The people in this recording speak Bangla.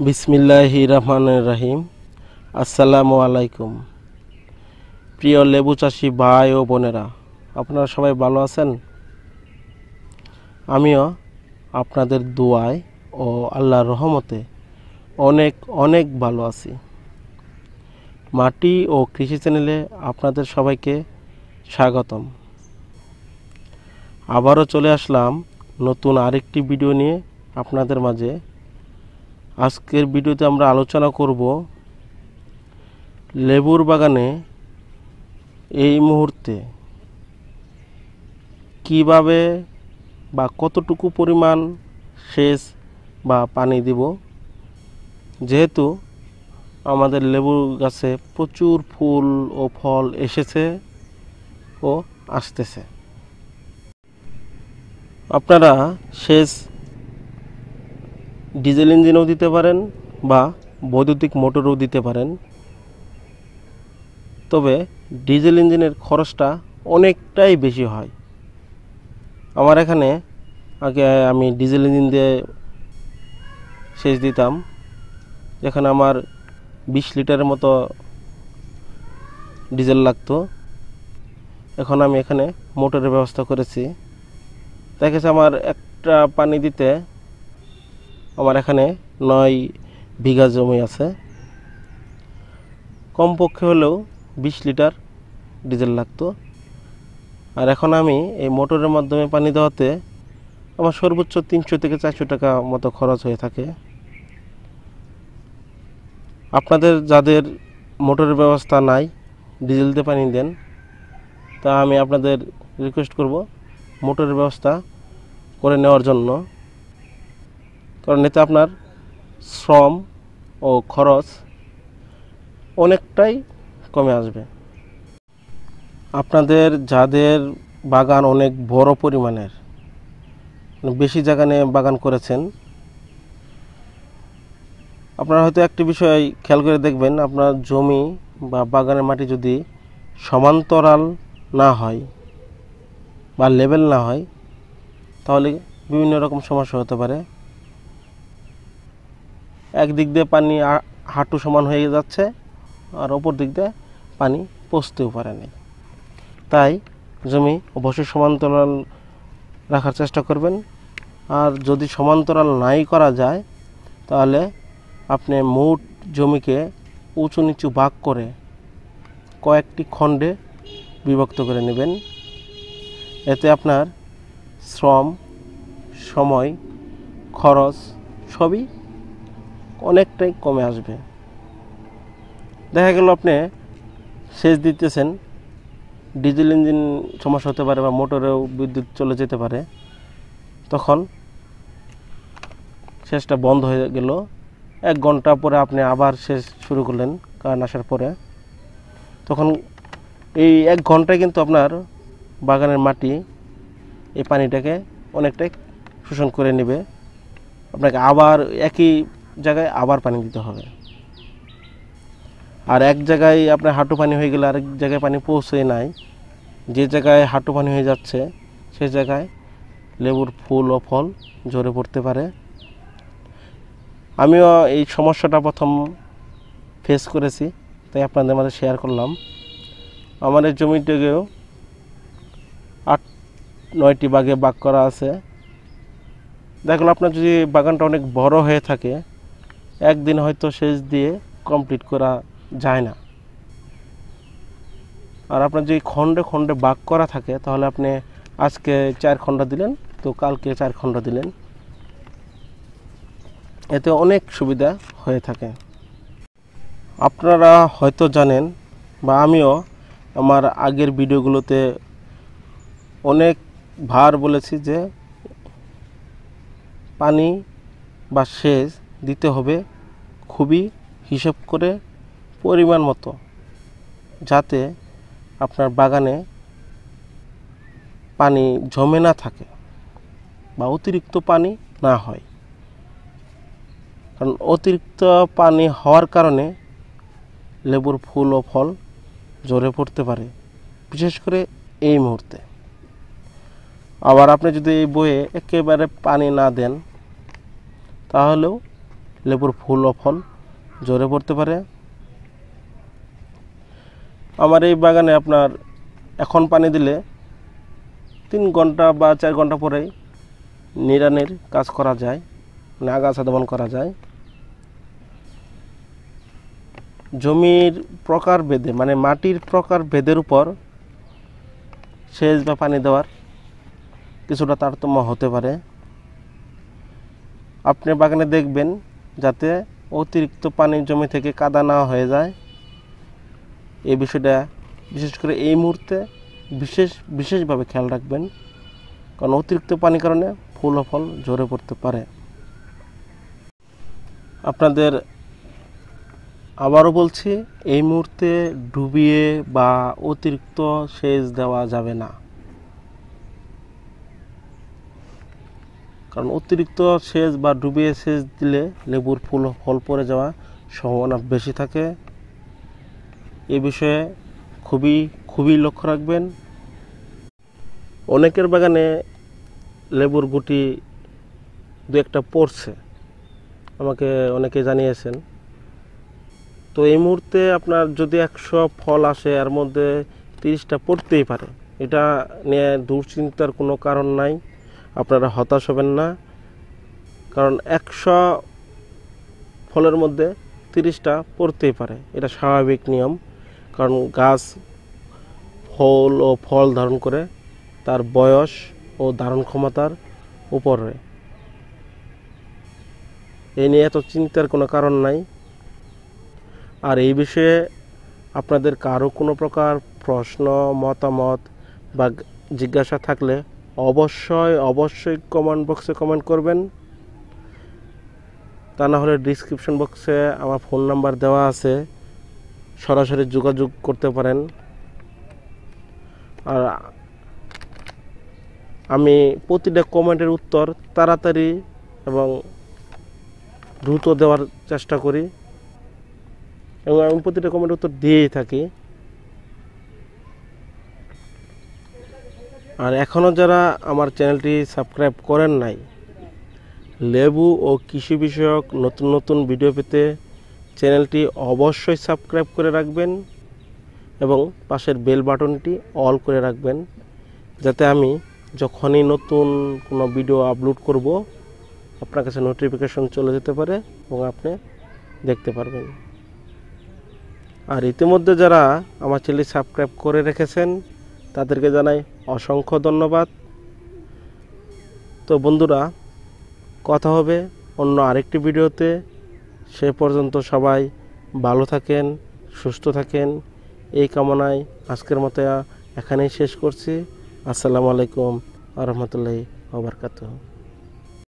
বিসমিল্লাহির রহমানির রহিম। আসসালামু আলাইকুম। প্রিয় লেবু চাষি ভাই ও বোনেরা, আপনারা সবাই ভালো আছেন? আমিও আপনাদের দোয়ায় ও আল্লাহর রহমতে অনেক অনেক ভালো আছি। মাটি ও কৃষি চ্যানেলে আপনাদের সবাইকে স্বাগতম। আবারও চলে আসলাম নতুন আরেকটি ভিডিও নিয়ে আপনাদের মাঝে। আজকের ভিডিওতে আমরা আলোচনা করব লেবুর বাগানে এই মুহূর্তে কিভাবে বা কতটুকু পরিমাণ সেচ বা পানি দিব, যেহেতু আমাদের লেবু গাছে প্রচুর ফুল ও ফল এসেছে ও আসতেছে। আপনারা সেচ ডিজেল ইঞ্জিনও দিতে পারেন বা বৈদ্যুতিক মোটরও দিতে পারেন, তবে ডিজেল ইঞ্জিনের খরচটা অনেকটাই বেশি হয়। আমার এখানে আগে আমি ডিজেল ইঞ্জিন দিয়ে সেচ দিতাম, যেখানে আমার 20 লিটারের মতো ডিজেল লাগতো। এখন আমি এখানে মোটরের ব্যবস্থা করেছি। দেখেছি আমার একটা পানি দিতে আমার এখানে 9 বিঘা জমি আছে, কমপক্ষে হলেও 20 লিটার ডিজেল লাগতো। আর এখন আমি এই মোটরের মাধ্যমে পানি দেওয়াতে আমার সর্বোচ্চ 300 থেকে 400 টাকা মতো খরচ হয়ে থাকে। আপনাদের যাদের মোটরের ব্যবস্থা নাই, ডিজেল দিয়ে পানি দেন, তা আমি আপনাদের রিকোয়েস্ট করব মোটরের ব্যবস্থা করে নেওয়ার জন্য, কারণ এতে আপনার শ্রম ও খরচ অনেকটাই কমে আসবে। আপনাদের যাদের বাগান অনেক বড় পরিমাণের, বেশি জায়গা নিয়ে বাগান করেছেন, আপনারা হয়তো একটি বিষয় খেয়াল করে দেখবেন, আপনার জমি বা বাগানের মাটি যদি সমান্তরাল না হয় বা লেভেল না হয়, তাহলে বিভিন্ন রকম সমস্যা হতে পারে। একদিক দিয়ে পানি হাঁটু সমান হয়ে যাচ্ছে, আর অপর দিক দিয়ে পানি পৌঁছতেও পারেনি। তাই জমি অবশ্যই সমান্তরাল রাখার চেষ্টা করবেন। আর যদি সমান্তরাল নাই করা যায়, তাহলে আপনি মোট জমিকে উঁচু নিচু ভাগ করে কয়েকটি খণ্ডে বিভক্ত করে নেবেন। এতে আপনার শ্রম, সময়, খরচ সবই অনেকটাই কমে আসবে। দেখা গেল আপনি সেচ দিতেছেন, ডিজেল ইঞ্জিন সমস্যা হতে পারে বা মোটরেও বিদ্যুৎ চলে যেতে পারে, তখন সেচটা বন্ধ হয়ে গেল। 1 ঘন্টা পরে আপনি আবার সেচ শুরু করলেন কারেন্ট আসার পরে, তখন এই 1 ঘন্টায় কিন্তু আপনার বাগানের মাটি এই পানিটাকে অনেকটাই শোষণ করে নেবে। আপনাকে আবার একই জায়গায় আবার পানি দিতে হবে। আর এক জায়গায় আপনার হাঁটু পানি হয়ে গেলে আরেক জায়গায় পানি পৌঁছে নাই, যে জায়গায় হাঁটু পানি হয়ে যাচ্ছে সেই জায়গায় লেবুর ফুল ও ফল ঝরে পড়তে পারে। আমিও এই সমস্যাটা প্রথম ফেস করেছি, তাই আপনাদের মাঝে শেয়ার করলাম। আমার এই জমিটাকেও 8-9টি ভাগে ভাগ করা আছে। দেখলো আপনার যদি বাগানটা অনেক বড় হয়ে থাকে, একদিন হয়তো সেচ দিয়ে কমপ্লিট করা যায় না। আর আপনার যদি খণ্ডে খণ্ডে ভাগ করা থাকে, তাহলে আপনি আজকে 4 খণ্ড দিলেন, তো কালকে 4 খণ্ড দিলেন, এতে অনেক সুবিধা হয়ে থাকে। আপনারা হয়তো জানেন, বা আমিও আমার আগের ভিডিওগুলোতে অনেকবার বলেছি যে পানি বা সেচ দিতে হবে খুবই হিসাব করে, পরিমাণ মতো, যাতে আপনার বাগানে পানি জমে না থাকে বা অতিরিক্ত পানি না হয়। কারণ অতিরিক্ত পানি হওয়ার কারণে লেবুর ফুল ও ফল ঝরে পড়তে পারে, বিশেষ করে এই মুহূর্তে। আবার আপনি যদি এই বইয়ে একেবারে পানি না দেন, তাহলেও লেবুর ফুল ও ফল ঝরে পড়তে পারে। আমার এই বাগানে আপনার এখন পানি দিলে 3 ঘন্টা বা 4 ঘন্টা পরেই নিড়ানির কাজ করা যায়, মানে আগাছা দমন করা যায়। জমির প্রকার ভেদে, মানে মাটির প্রকার ভেদের উপর সেচ বা পানি দেওয়ার কিছুটা তারতম্য হতে পারে। আপনি বাগানে দেখবেন যাতে অতিরিক্ত পানি জমি থেকে কাদা না হয়ে যায়। এই বিষয়টা বিশেষ করে এই মুহূর্তে বিশেষভাবে খেয়াল রাখবেন, কারণ অতিরিক্ত পানির কারণে ফুল ও ফল ঝরে পড়তে পারে। আপনাদের আবারও বলছি, এই মুহূর্তে ডুবিয়ে বা অতিরিক্ত সেচ দেওয়া যাবে না, কারণ অতিরিক্ত সেচ বা ডুবিয়ে সেচ দিলে লেবুর ফুল ও ফল পড়ে যাওয়ার সম্ভাবনা বেশি থাকে। এ বিষয়ে খুবই লক্ষ্য রাখবেন। অনেকের বাগানে লেবুর গুটি 2-1টা পড়ছে, আমাকে অনেকে জানিয়েছেন। তো এই মুহূর্তে আপনার যদি 100 ফল আসে, এর মধ্যে 30টা পড়তেই পারে। এটা নিয়ে দুশ্চিন্তার কোনো কারণ নাই, আপনারা হতাশ হবেন না, কারণ 100 ফলের মধ্যে 30টা পড়তেই পারে, এটা স্বাভাবিক নিয়ম। কারণ গাছ ফুল ও ফল ধারণ করে তার বয়স ও ধারণ ক্ষমতার উপরে। এই নিয়ে এত চিন্তার কোনো কারণ নাই। আর এই বিষয়ে আপনাদের কারো কোনো প্রকার প্রশ্ন, মতামত বা জিজ্ঞাসা থাকলে অবশ্যই কমেন্ট বক্সে কমেন্ট করবেন। তা না হলে ডিসক্রিপশন বক্সে আমার ফোন নাম্বার দেওয়া আছে, সরাসরি যোগাযোগ করতে পারেন। আর আমি প্রতিটা কমেন্টের উত্তর তাড়াতাড়ি এবং দ্রুত দেওয়ার চেষ্টা করি, এবং আমি প্রতিটা কমেন্টের উত্তর দিয়েই থাকি। আর এখনও যারা আমার চ্যানেলটি সাবস্ক্রাইব করেন নাই, লেবু ও কৃষি বিষয়ক নতুন ভিডিও পেতে চ্যানেলটি অবশ্যই সাবস্ক্রাইব করে রাখবেন এবং পাশের বেল বাটনটি অল করে রাখবেন, যাতে আমি যখনই নতুন কোনো ভিডিও আপলোড করব আপনার কাছে নোটিফিকেশন চলে যেতে পারে এবং আপনি দেখতে পারবেন। আর ইতিমধ্যে যারা আমার চ্যানেলটি সাবস্ক্রাইব করে রেখেছেন তাদেরকে জানাই অসংখ্য ধন্যবাদ। তো বন্ধুরা, কথা হবে অন্য আরেকটি ভিডিওতে। সে পর্যন্ত সবাই ভালো থাকেন, সুস্থ থাকেন, এই কামনায় আজকের মতো এখানেই শেষ করছি। আসসালামু আলাইকুম ওয়া রাহমাতুল্লাহি ওয়া বারাকাতুহু।